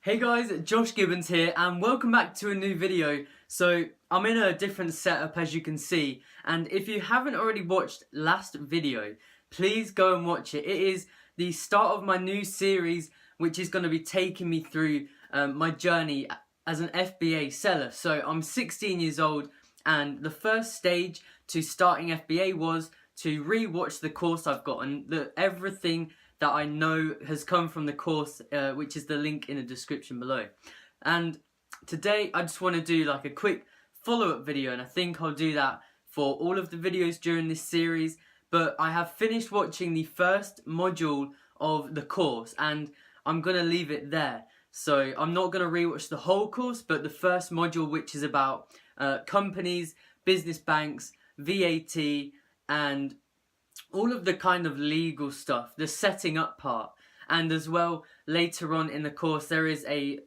Hey guys, Josh Gibbons here and welcome back to a new video. So I'm in a different setup as you can see, and if you haven't already watched last video, please go and watch it. It is the start of my new series which is going to be taking me through my journey as an FBA seller. So I'm 16 years old and the first stage to starting FBA was to re-watch the course I've got and everything that I know has come from the course, which is the link in the description below. And today I just want to do like a quick follow-up video, and I think I'll do that for all of the videos during this series. But I have finished watching the first module of the course and I'm going to leave it there. So I'm not going to rewatch the whole course, but the first module, which is about companies, business banks, VAT, and all of the kind of legal stuff, the setting up part. And as well, later on in the course there is a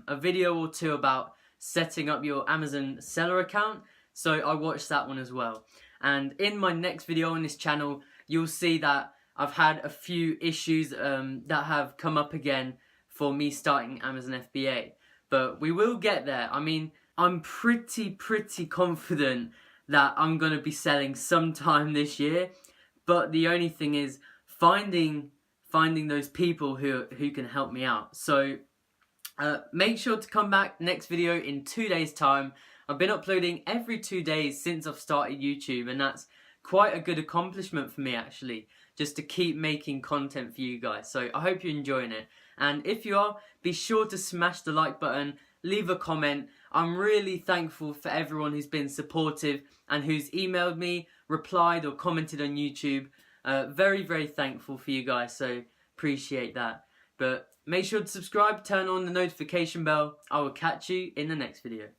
video or two about setting up your Amazon seller account, so I watched that one as well. And in my next video on this channel you'll see that I've had a few issues that have come up again for me starting Amazon FBA, but we will get there. I mean, I'm pretty confident that I'm going to be selling sometime this year. But the only thing is finding those people who can help me out. So make sure to come back next video in 2 days time. I've been uploading every 2 days since I've started YouTube, and that's quite a good accomplishment for me actually, just to keep making content for you guys. So I hope you're enjoying it, and if you are, be sure to smash the like button, leave a comment. I'm really thankful for everyone who's been supportive and who's emailed me, replied or commented on YouTube. Very thankful for you guys, so appreciate that. But make sure to subscribe, turn on the notification bell. I will catch you in the next video.